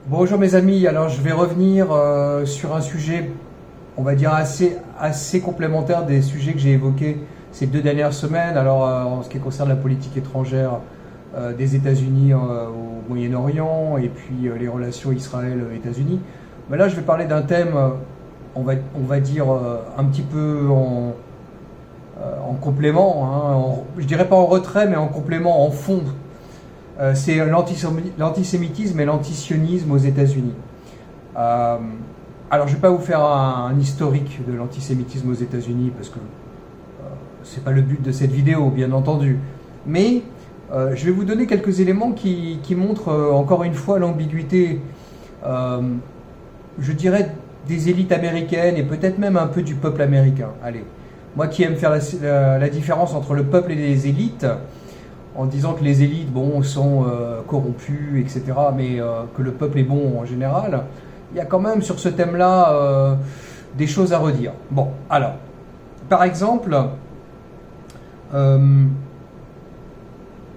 Bonjour mes amis, alors je vais revenir sur un sujet, on va dire assez complémentaire des sujets que j'ai évoqués ces 2 dernières semaines. Alors en ce qui concerne la politique étrangère des États-Unis au Moyen-Orient et puis les relations Israël-États-Unis. Mais là je vais parler d'un thème, on va dire un petit peu en complément, hein, je dirais pas en retrait mais en complément, en fond. C'est l'antisémitisme et l'antisionisme aux États-Unis. Alors, je ne vais pas vous faire un historique de l'antisémitisme aux États-Unis parce que c'est pas le but de cette vidéo, bien entendu. Mais je vais vous donner quelques éléments qui montrent encore une fois l'ambiguïté, je dirais, des élites américaines et peut-être même un peu du peuple américain. Allez, moi qui aime faire la différence entre le peuple et les élites, en disant que les élites sont corrompues, etc., mais que le peuple est bon en général, il y a quand même sur ce thème-là des choses à redire. Bon, alors, par exemple,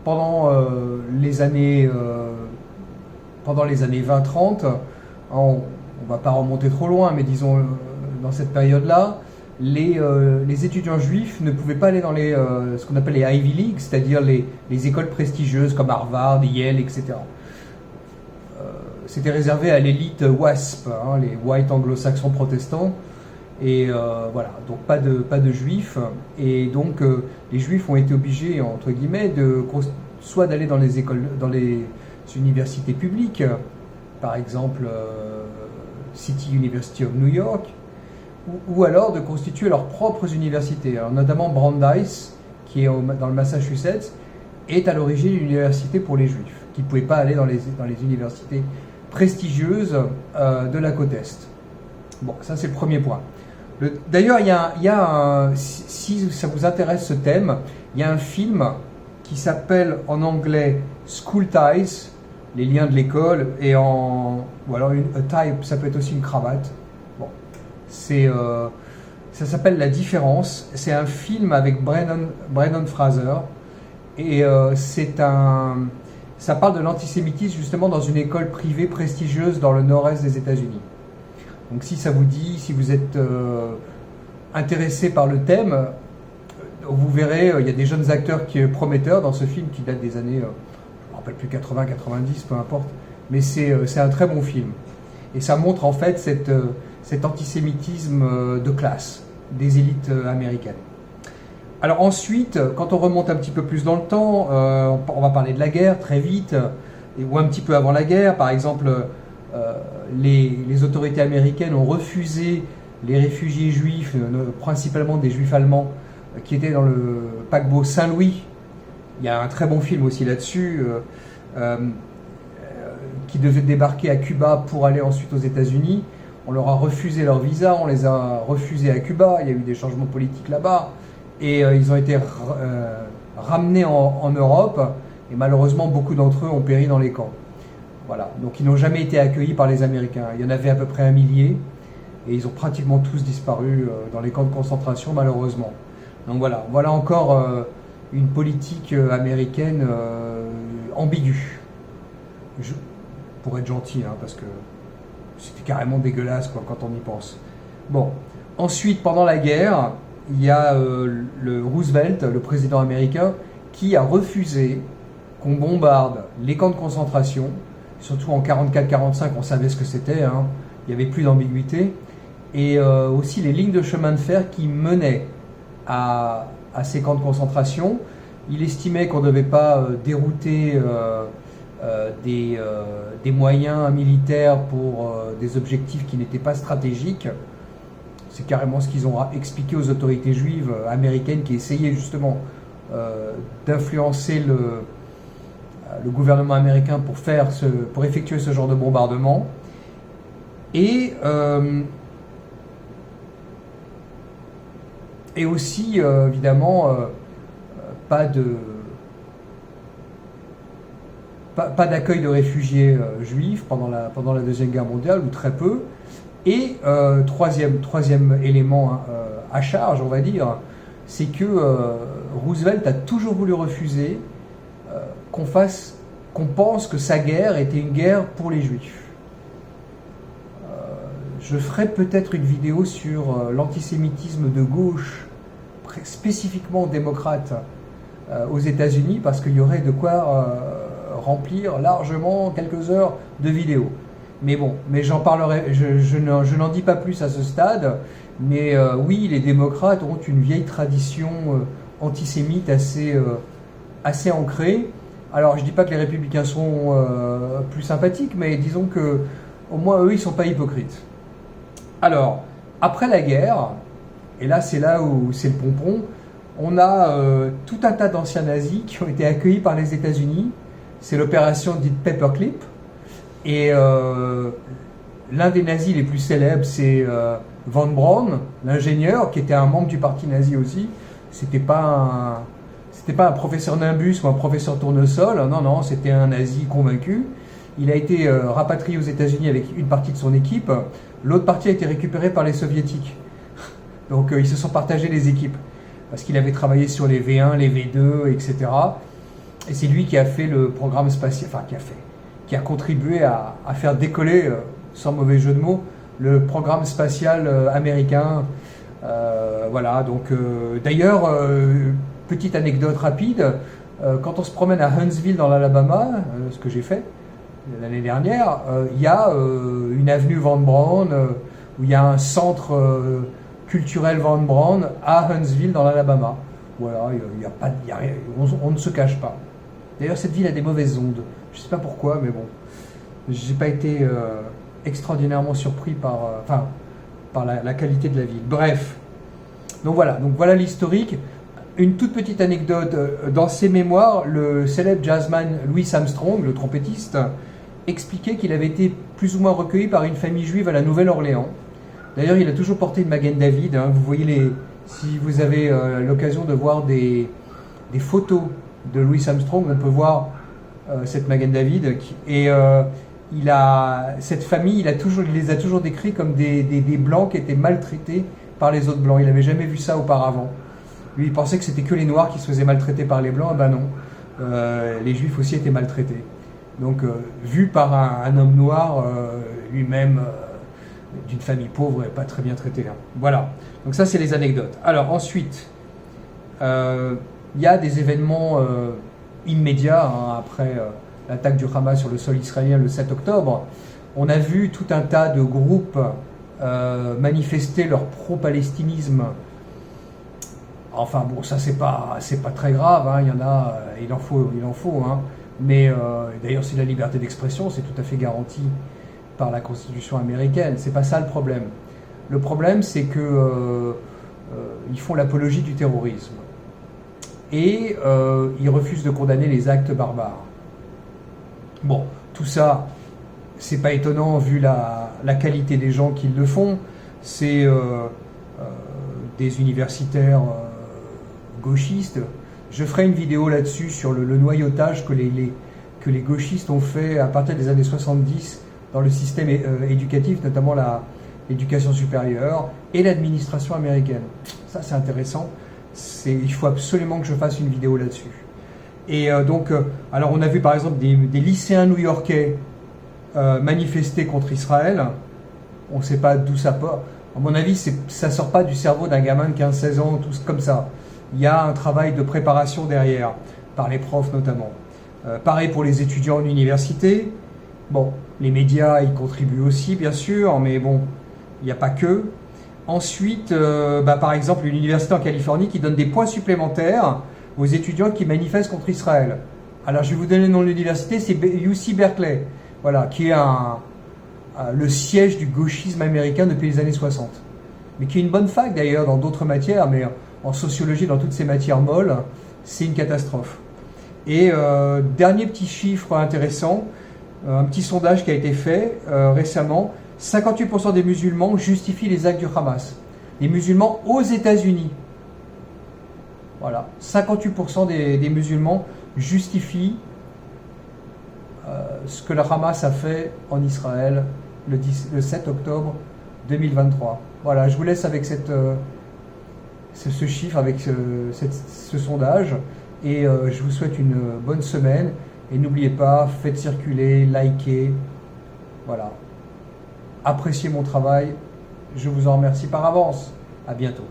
pendant les années 20-30, on ne va pas remonter trop loin, mais disons dans cette période-là, les étudiants juifs ne pouvaient pas aller dans ce qu'on appelle les Ivy League, c'est-à-dire les écoles prestigieuses comme Harvard, Yale, etc. C'était réservé à l'élite WASP, hein, les White Anglo-Saxons protestants, et voilà, donc pas de juifs, et donc les juifs ont été obligés, entre guillemets, soit d'aller dans les écoles, dans les universités publiques, par exemple City University of New York, ou alors de constituer leurs propres universités. Alors, notamment Brandeis, qui est dans le Massachusetts, est à l'origine d'une université pour les juifs, qui ne pouvaient pas aller dans les universités prestigieuses de la côte Est. Bon, ça c'est le premier point. D'ailleurs, si ça vous intéresse ce thème, il y a un film qui s'appelle en anglais School Ties, les liens de l'école, ou alors a tie, ça peut être aussi une cravate. Bon. Ça s'appelle La Différence. C'est un film avec Brendan Fraser et ça parle de l'antisémitisme justement dans une école privée prestigieuse dans le nord-est des États-Unis. Donc si ça vous dit, si vous êtes intéressé par le thème, vous verrez, il y a des jeunes acteurs prometteurs dans ce film qui date des années, je ne me rappelle plus, 80, 90, peu importe, mais c'est un très bon film. Et ça montre en fait cet antisémitisme de classe des élites américaines. Alors ensuite, quand on remonte un petit peu plus dans le temps, on va parler de la guerre très vite, ou un petit peu avant la guerre. Par exemple, les autorités américaines ont refusé les réfugiés juifs, principalement des juifs allemands, qui étaient dans le paquebot Saint-Louis. Il y a un très bon film aussi là-dessus, qui devaient débarquer à Cuba pour aller ensuite aux États-Unis. On leur a refusé leur visa, on les a refusés à Cuba, il y a eu des changements politiques là-bas, et ils ont été ramenés en Europe, et malheureusement beaucoup d'entre eux ont péri dans les camps. Voilà, donc ils n'ont jamais été accueillis par les Américains. Il y en avait à peu près 1 millier, et ils ont pratiquement tous disparu dans les camps de concentration, malheureusement. Donc voilà encore une politique américaine ambiguë. Pour être gentil, hein, parce que c'était carrément dégueulasse quand on y pense. Bon, ensuite, pendant la guerre, il y a le Roosevelt, le président américain, qui a refusé qu'on bombarde les camps de concentration, surtout en 44-45, on savait ce que c'était, hein, il n'y avait plus d'ambiguïté, et aussi les lignes de chemin de fer qui menaient à ces camps de concentration. Il estimait qu'on ne devait pas dérouter des moyens militaires pour des objectifs qui n'étaient pas stratégiques. C'est carrément ce qu'ils ont expliqué aux autorités juives américaines qui essayaient justement d'influencer le gouvernement américain pour effectuer ce genre de bombardement. Et aussi, évidemment, pas d'accueil de réfugiés juifs pendant la Deuxième Guerre mondiale, ou très peu. Et troisième élément à charge, on va dire, c'est que Roosevelt a toujours voulu refuser qu'on pense que sa guerre était une guerre pour les juifs. Je ferai peut-être une vidéo sur l'antisémitisme de gauche, spécifiquement démocrate, aux États-Unis, parce qu'il y aurait de quoi remplir largement quelques heures de vidéos. Mais bon, mais j'en parlerai, je n'en dis pas plus à ce stade, mais oui, les démocrates ont une vieille tradition antisémite assez ancrée. Alors, je ne dis pas que les républicains sont plus sympathiques, mais disons que au moins eux, ils ne sont pas hypocrites. Alors, après la guerre, et là c'est là où c'est le pompon, on a tout un tas d'anciens nazis qui ont été accueillis par les États-Unis. C'est l'opération dite Paperclip. Et l'un des nazis les plus célèbres, c'est Von Braun, l'ingénieur, qui était un membre du parti nazi aussi. C'était pas un professeur Nimbus ou un professeur Tournesol, non, non, c'était un nazi convaincu. Il a été rapatrié aux États-Unis avec une partie de son équipe. L'autre partie a été récupérée par les soviétiques. Donc ils se sont partagés les équipes. Parce qu'il avait travaillé sur les V1, les V2, etc. Et c'est lui qui a fait le programme spatial, enfin qui a contribué à faire décoller, sans mauvais jeu de mots, le programme spatial américain. Voilà, donc d'ailleurs, petite anecdote rapide, quand on se promène à Huntsville dans l'Alabama, ce que j'ai fait l'année dernière, il y a une avenue Von Braun, où il y a un centre culturel Von Braun à Huntsville dans l'Alabama. Voilà, on ne se cache pas. D'ailleurs, cette ville a des mauvaises ondes. Je ne sais pas pourquoi, mais bon, j'ai pas été extraordinairement surpris par la qualité de la ville. Bref, donc voilà l'historique. Une toute petite anecdote, dans ses mémoires, le célèbre jazzman Louis Armstrong, le trompettiste, expliquait qu'il avait été plus ou moins recueilli par une famille juive à la Nouvelle-Orléans. D'ailleurs, il a toujours porté une Magen David. Vous voyez, si vous avez l'occasion de voir des photos de Louis Armstrong, on peut voir cette Magen David. Et cette famille, il les a toujours décrits comme des blancs qui étaient maltraités par les autres blancs. Il n'avait jamais vu ça auparavant. Lui, il pensait que c'était que les noirs qui se faisaient maltraiter par les blancs. Eh ben non, les juifs aussi étaient maltraités. Donc, vu par un homme noir, lui-même, d'une famille pauvre et pas très bien traité. Voilà, donc ça c'est les anecdotes. Alors ensuite, il y a des événements immédiats après l'attaque du Hamas sur le sol israélien le 7 octobre. On a vu tout un tas de groupes manifester leur pro-palestinisme. Enfin bon, ça c'est pas très grave, il y en a, il en faut, mais d'ailleurs c'est la liberté d'expression, c'est tout à fait garanti par la Constitution américaine. C'est pas ça le problème. Le problème, c'est que ils font l'apologie du terrorisme et ils refusent de condamner les actes barbares. Bon, tout ça, c'est pas étonnant vu la qualité des gens qui le font. C'est des universitaires gauchistes. Je ferai une vidéo là-dessus sur le noyautage que les gauchistes ont fait à partir des années 70 dans le système éducatif, notamment l'éducation supérieure et l'administration américaine. Ça, c'est intéressant. Il faut absolument que je fasse une vidéo là-dessus. Et donc, alors on a vu par exemple des lycéens new-yorkais manifester contre Israël. On ne sait pas d'où ça part. À mon avis, ça ne sort pas du cerveau d'un gamin de 15-16 ans, tout comme ça. Il y a un travail de préparation derrière, par les profs notamment. Pareil pour les étudiants en université. Bon, les médias y contribuent aussi, bien sûr, mais bon, il n'y a pas que. Ensuite, par exemple, une université en Californie qui donne des points supplémentaires aux étudiants qui manifestent contre Israël. Alors, je vais vous donner le nom de l'université, c'est UC Berkeley, voilà, qui est le siège du gauchisme américain depuis les années 60. Mais qui est une bonne fac d'ailleurs dans d'autres matières, mais en sociologie, dans toutes ces matières molles, c'est une catastrophe. Et dernier petit chiffre intéressant, un petit sondage qui a été fait récemment, 58% des musulmans justifient les actes du Hamas. Les musulmans aux États-Unis. Voilà, 58% des musulmans justifient ce que le Hamas a fait en Israël le 7 octobre 2023. Voilà, je vous laisse avec ce chiffre, avec ce sondage, et je vous souhaite une bonne semaine. Et n'oubliez pas, faites circuler, likez, voilà. appréciez mon travail. Je vous en remercie par avance. À bientôt.